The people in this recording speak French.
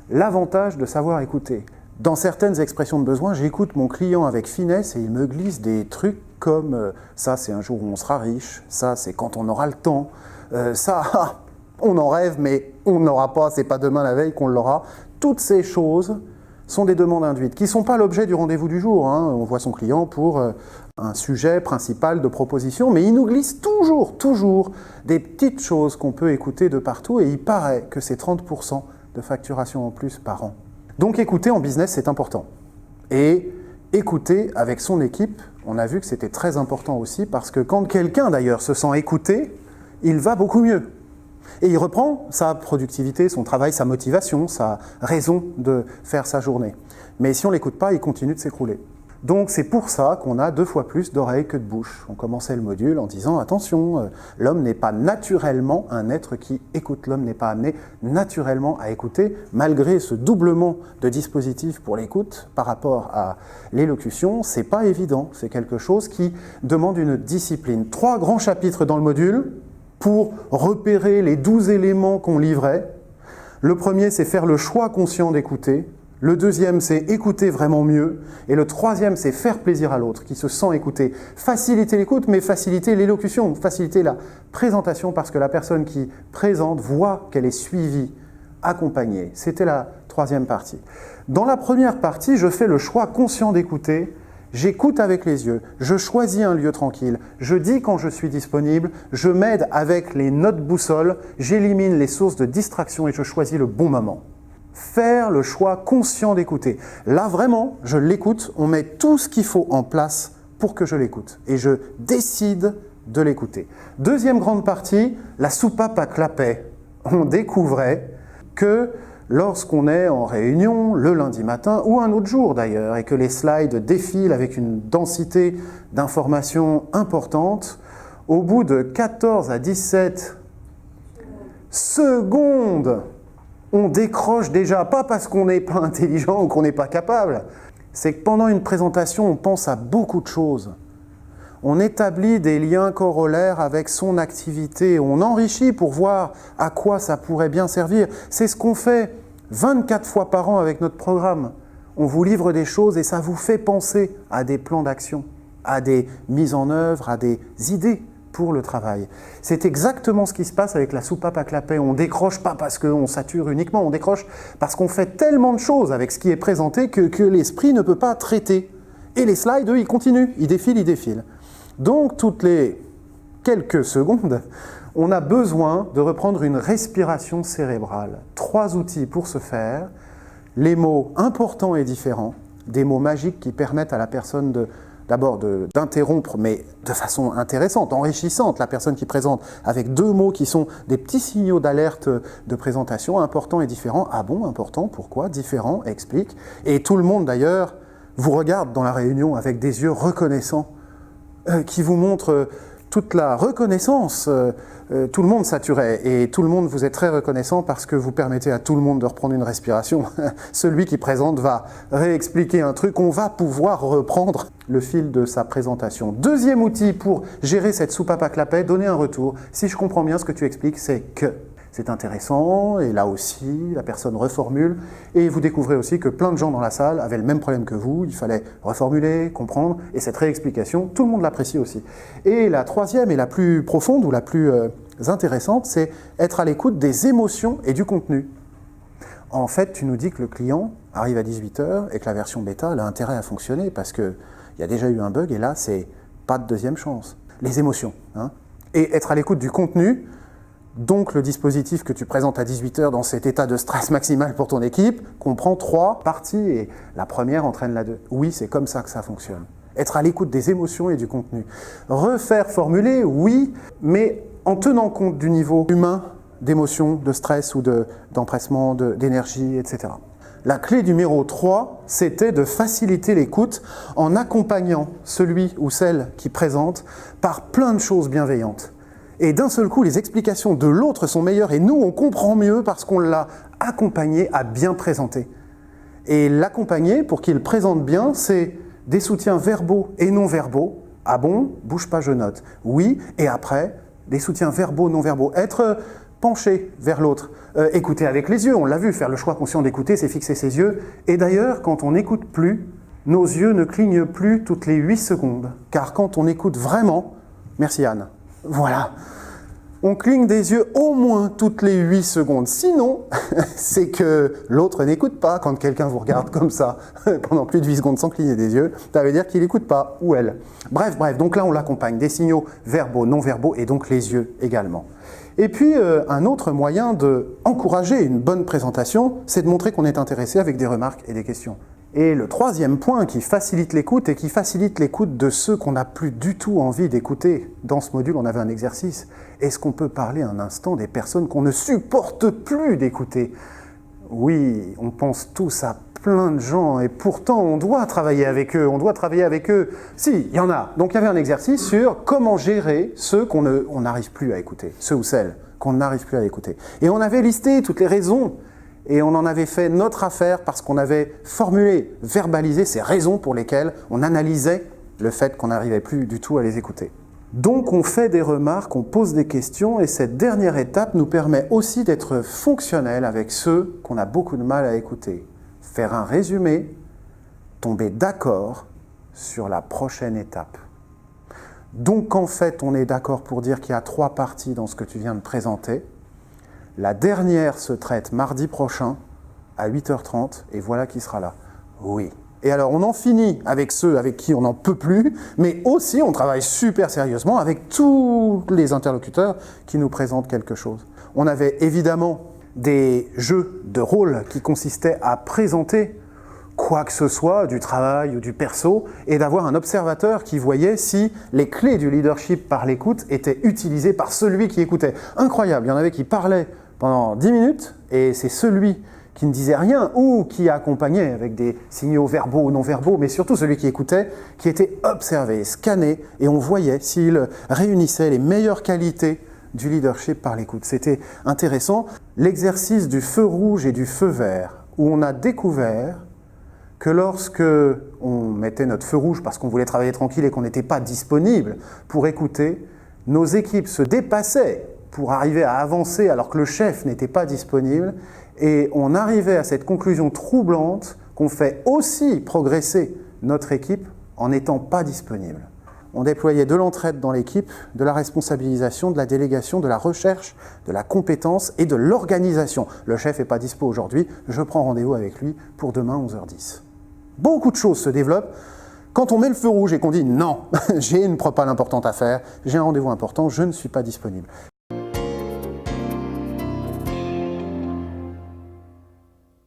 l'avantage de savoir écouter. Dans certaines expressions de besoin, j'écoute mon client avec finesse et il me glisse des trucs comme ça c'est un jour où on sera riche, ça c'est quand on aura le temps, ça on en rêve mais on ne l'aura pas, c'est pas demain la veille qu'on l'aura. Toutes ces choses sont des demandes induites qui ne sont pas l'objet du rendez-vous du jour. On voit son client pour un sujet principal de proposition, mais il nous glisse toujours des petites choses qu'on peut écouter de partout et il paraît que c'est 30% de facturation en plus par an. Donc écouter en business, c'est important. Et écouter avec son équipe, on a vu que c'était très important aussi parce que quand quelqu'un d'ailleurs se sent écouté, il va beaucoup mieux. Et il reprend sa productivité, son travail, sa motivation, sa raison de faire sa journée. Mais si on ne l'écoute pas, il continue de s'écrouler. Donc c'est pour ça qu'on a 2 fois plus d'oreilles que de bouches. On commençait le module en disant « Attention, l'homme n'est pas naturellement un être qui écoute. L'homme n'est pas amené naturellement à écouter, malgré ce doublement de dispositifs pour l'écoute par rapport à l'élocution. C'est pas évident, c'est quelque chose qui demande une discipline. 3 grands chapitres dans le module pour repérer les 12 éléments qu'on livrait. Le premier, c'est faire le choix conscient d'écouter. Le deuxième, c'est écouter vraiment mieux. Et le troisième, c'est faire plaisir à l'autre, qui se sent écouté. Faciliter l'écoute, mais faciliter l'élocution, faciliter la présentation, parce que la personne qui présente voit qu'elle est suivie, accompagnée. C'était la 3e partie. Dans la première partie, je fais le choix conscient d'écouter. J'écoute avec les yeux, je choisis un lieu tranquille, je dis quand je suis disponible, je m'aide avec les notes boussole, j'élimine les sources de distraction et je choisis le bon moment. Faire le choix conscient d'écouter. Là, vraiment, je l'écoute, on met tout ce qu'il faut en place pour que je l'écoute. Et je décide de l'écouter. Deuxième grande partie, la soupape à clapet. On découvrait que lorsqu'on est en réunion, le lundi matin, ou un autre jour d'ailleurs, et que les slides défilent avec une densité d'informations importante, au bout de 14 à 17 secondes, on décroche déjà, pas parce qu'on n'est pas intelligent ou qu'on n'est pas capable, c'est que pendant une présentation, on pense à beaucoup de choses. On établit des liens corollaires avec son activité, on enrichit pour voir à quoi ça pourrait bien servir. C'est ce qu'on fait 24 fois par an avec notre programme. On vous livre des choses et ça vous fait penser à des plans d'action, à des mises en œuvre, à des idées pour le travail. C'est exactement ce qui se passe avec la soupape à clapet. On décroche pas parce qu'on sature uniquement, on décroche parce qu'on fait tellement de choses avec ce qui est présenté que l'esprit ne peut pas traiter. Et les slides, eux, ils continuent, ils défilent. Donc, toutes les quelques secondes, on a besoin de reprendre une respiration cérébrale. 3 outils pour ce faire. Les mots importants et différents, des mots magiques qui permettent à la personne d'abord d'interrompre, mais de façon intéressante, enrichissante, la personne qui présente, avec 2 mots qui sont des petits signaux d'alerte de présentation, important et différent. Ah bon, important, pourquoi? Différent, explique. Et tout le monde d'ailleurs vous regarde dans la réunion avec des yeux reconnaissants, qui vous montrent toute la reconnaissance. Tout le monde saturait et tout le monde vous est très reconnaissant parce que vous permettez à tout le monde de reprendre une respiration. Celui qui présente va réexpliquer un truc, on va pouvoir reprendre le fil de sa présentation. Deuxième outil pour gérer cette soupape à clapet, donner un retour. Si je comprends bien ce que tu expliques, c'est que c'est intéressant et là aussi, la personne reformule et vous découvrez aussi que plein de gens dans la salle avaient le même problème que vous, il fallait reformuler, comprendre et cette réexplication, tout le monde l'apprécie aussi. Et la troisième et la plus profonde ou la plus intéressante, c'est être à l'écoute des émotions et du contenu. En fait, tu nous dis que le client arrive à 18h et que la version bêta elle a intérêt à fonctionner parce qu'il y a déjà eu un bug et là, c'est pas de deuxième chance. Les émotions. Et être à l'écoute du contenu, donc le dispositif que tu présentes à 18h dans cet état de stress maximal pour ton équipe comprend 3 parties et la première entraîne la 2. Oui, c'est comme ça que ça fonctionne. Être à l'écoute des émotions et du contenu. Refaire formuler, oui, mais en tenant compte du niveau humain d'émotion, de stress ou d'empressement, d'énergie, etc. La clé numéro 3, c'était de faciliter l'écoute en accompagnant celui ou celle qui présente par plein de choses bienveillantes. Et d'un seul coup, les explications de l'autre sont meilleures et nous, on comprend mieux parce qu'on l'a accompagné à bien présenter. Et l'accompagner, pour qu'il présente bien, c'est des soutiens verbaux et non verbaux. Ah bon? Bouge pas, je note. Oui, et après, des soutiens verbaux, non verbaux. Être penché vers l'autre, écouter avec les yeux, on l'a vu, faire le choix conscient d'écouter, c'est fixer ses yeux. Et d'ailleurs, quand on n'écoute plus, nos yeux ne clignent plus toutes les 8 secondes. Car quand on écoute vraiment, merci Anne, voilà, on cligne des yeux au moins toutes les 8 secondes. Sinon, c'est que l'autre n'écoute pas quand quelqu'un vous regarde comme ça, pendant plus de 8 secondes sans cligner des yeux, ça veut dire qu'il n'écoute pas, ou elle. Bref, donc là on l'accompagne, des signaux verbaux, non verbaux, et donc les yeux également. Et puis, un autre moyen d'encourager une bonne présentation, c'est de montrer qu'on est intéressé avec des remarques et des questions. Et le troisième point qui facilite l'écoute, et qui facilite l'écoute de ceux qu'on n'a plus du tout envie d'écouter. Dans ce module, on avait un exercice. Est-ce qu'on peut parler un instant des personnes qu'on ne supporte plus d'écouter? Oui, on pense tous à plein de gens, et pourtant on doit travailler avec eux, Si, il y en a. Donc il y avait un exercice sur comment gérer ceux qu'on n'arrive plus à écouter, ceux ou celles qu'on n'arrive plus à écouter. Et on avait listé toutes les raisons, et on en avait fait notre affaire parce qu'on avait formulé, verbalisé ces raisons pour lesquelles on analysait le fait qu'on n'arrivait plus du tout à les écouter. Donc on fait des remarques, on pose des questions, et cette dernière étape nous permet aussi d'être fonctionnel avec ceux qu'on a beaucoup de mal à écouter. Faire un résumé, tomber d'accord sur la prochaine étape. Donc en fait, on est d'accord pour dire qu'il y a 3 parties dans ce que tu viens de présenter. La dernière se traite mardi prochain à 8h30, et voilà qui sera là. Oui. Et alors on en finit avec ceux avec qui on n'en peut plus, mais aussi on travaille super sérieusement avec tous les interlocuteurs qui nous présentent quelque chose. On avait évidemment des jeux de rôle qui consistaient à présenter quoi que ce soit, du travail ou du perso, et d'avoir un observateur qui voyait si les clés du leadership par l'écoute étaient utilisées par celui qui écoutait. Incroyable, il y en avait qui parlaient pendant 10 minutes, et c'est celui qui ne disait rien ou qui accompagnait avec des signaux verbaux ou non verbaux, mais surtout celui qui écoutait, qui était observé, scanné, et on voyait s'il réunissait les meilleures qualités du leadership par l'écoute. C'était intéressant. L'exercice du feu rouge et du feu vert, où on a découvert que lorsque on mettait notre feu rouge parce qu'on voulait travailler tranquille et qu'on n'était pas disponible pour écouter, nos équipes se dépassaient pour arriver à avancer alors que le chef n'était pas disponible, et on arrivait à cette conclusion troublante qu'on fait aussi progresser notre équipe en n'étant pas disponible. On déployait de l'entraide dans l'équipe, de la responsabilisation, de la délégation, de la recherche, de la compétence et de l'organisation. Le chef n'est pas dispo aujourd'hui, je prends rendez-vous avec lui pour demain 11h10. Beaucoup de choses se développent quand on met le feu rouge et qu'on dit « Non, j'ai une propale importante à faire, j'ai un rendez-vous important, je ne suis pas disponible ».